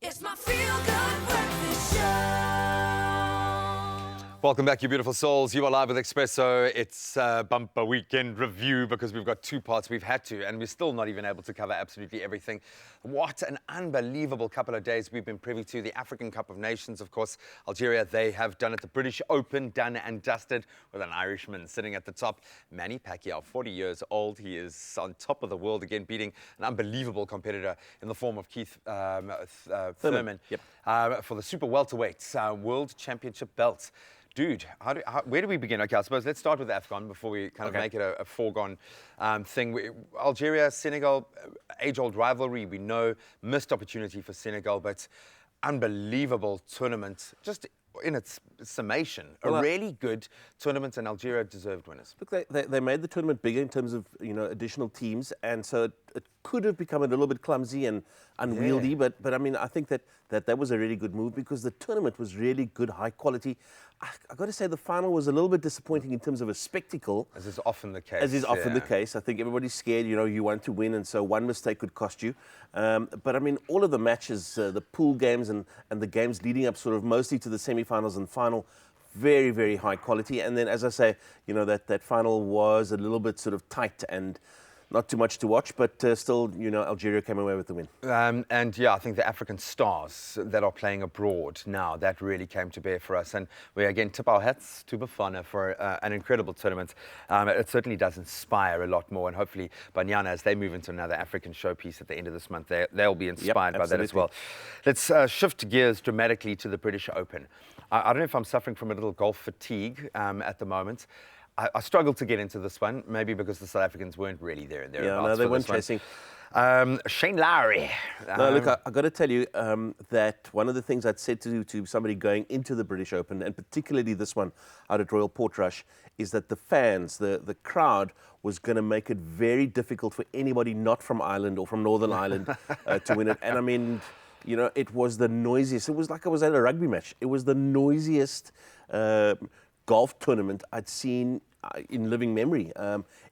It's my feel-good breakfast show. Welcome back, you beautiful souls. You are live with Expresso. It's bumper weekend review because we've got two parts. We've had to, and we're still not even able to cover absolutely everything. What an unbelievable couple of days we've been privy to. The African Cup of Nations, of course, Algeria, they have done it. The British Open, done and dusted with an Irishman sitting at the top. Manny Pacquiao, 40 years old. He is on top of the world again, beating an unbelievable competitor in the form of Keith Thurman. Yep. For the super welterweight world championship belt. Dude, where do we begin? Okay, I suppose let's start with AFCON before we kind of make it a foregone thing. Algeria, Senegal, age-old rivalry, we know, missed opportunity for Senegal, but unbelievable tournament, just in its summation. A really good tournament, and Algeria deserved winners. Look, they made the tournament bigger in terms of, additional teams, and so it could have become a little bit clumsy and unwieldy, but I mean, I think that was a really good move because the tournament was really good, high quality. I got to say the final was a little bit disappointing in terms of a spectacle. As is often the case. As is often the case. I think everybody's scared, you want to win, and so one mistake could cost you. But I mean, all of the matches, the pool games and the games leading up sort of mostly to the semi-finals and final, very, very high quality. And then, as I say, that final was a little bit sort of tight and not too much to watch, but still, Algeria came away with the win. And yeah, I think the African stars that are playing abroad now, that really came to bear for us. And we again tip our hats to Bafana for an incredible tournament. It certainly does inspire a lot more. And hopefully, Banyana, as they move into another African showpiece at the end of this month, they'll be inspired by that as well. Let's shift gears dramatically to the British Open. I don't know if I'm suffering from a little golf fatigue at the moment. I struggled to get into this one, maybe because the South Africans weren't really there and thereabouts. Yeah, no, they weren't chasing. Shane Lowry. No, look, I got to tell you that one of the things I'd said to somebody going into the British Open, and particularly this one out at Royal Portrush, is that the fans, the crowd, was going to make it very difficult for anybody not from Ireland or from Northern Ireland to win it. And I mean, it was the noisiest. It was like I was at a rugby match. It was the noisiest golf tournament I'd seen in living memory.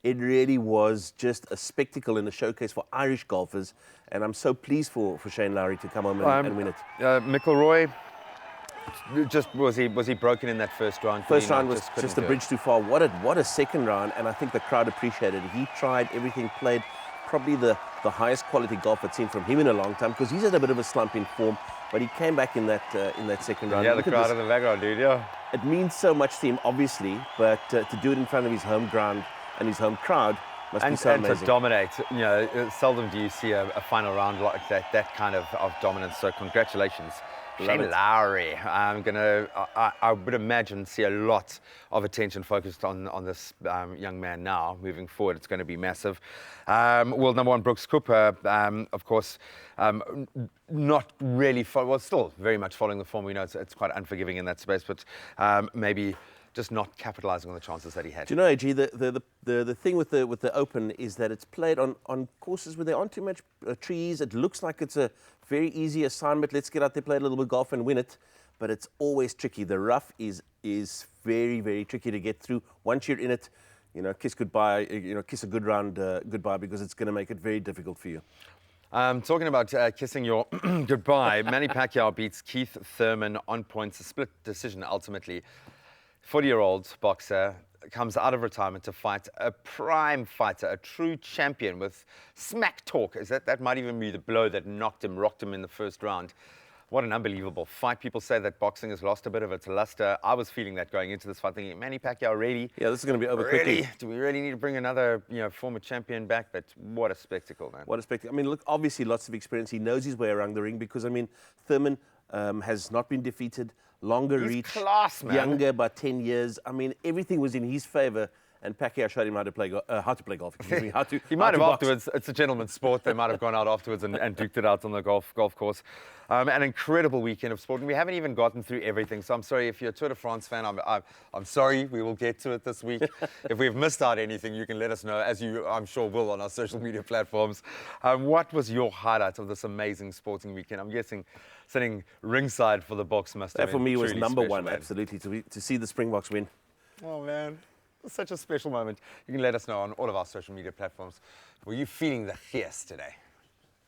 It really was just a spectacle and a showcase for Irish golfers, and I'm so pleased for Shane Lowry to come home and win it. McIlroy, was he broken in that first round? First round was just a bridge too far. What a second round, and I think the crowd appreciated it. He tried everything, played probably the highest quality golf I've seen from him in a long time, because he's had a bit of a slump in form, but he came back in that second round. Yeah, the crowd in the background, dude, yeah. It means so much to him, obviously, but to do it in front of his home ground and his home crowd must be so amazing. And to dominate, seldom do you see a final round like that kind of dominance. So congratulations, Shane Lowry. I would imagine see a lot of attention focused on this young man now. Moving forward, it's going to be massive. World number one Brooks Cooper, of course, not really, still very much following the form. We know it's quite unforgiving in that space, but maybe just not capitalizing on the chances that he had. Do you know, AG, the thing with the Open is that it's played on courses where there aren't too much trees. It looks like it's a very easy assignment. Let's get out there, play a little bit of golf and win it. But it's always tricky. The rough is very, very tricky to get through. Once you're in it, kiss goodbye, kiss a good round goodbye, because it's going to make it very difficult for you. Talking about kissing your goodbye, Manny Pacquiao beats Keith Thurman on points, a split decision ultimately. 40-year-old boxer comes out of retirement to fight a prime fighter, a true champion with smack talk. That might even be the blow that rocked him in the first round. What an unbelievable fight. People say that boxing has lost a bit of its luster. I was feeling that going into this fight, thinking, Manny Pacquiao, really? Yeah, this is going to be over quickly. Do we really need to bring another, former champion back? But what a spectacle, man. What a spectacle. I mean, look, obviously lots of experience. He knows his way around the ring because, I mean, Thurman has not been defeated, longer reach, class, man. Younger by 10 years. I mean, everything was in his favor. And Pacquiao showed him how to play golf. Excuse me, he might have afterwards. It's a gentleman's sport. They might have gone out afterwards and duked it out on the golf course. An incredible weekend of sport, and we haven't even gotten through everything. So I'm sorry if you're a Tour de France fan. I'm sorry. We will get to it this week. If we've missed out anything, you can let us know, as you I'm sure will on our social media platforms. What was your highlight of this amazing sporting weekend? I'm guessing sitting ringside for the box must have been for me was number special, one. man. Absolutely, to see the Springboks win. Oh man. Such a special moment. You can let us know on all of our social media platforms. Were you feeling the fierce today?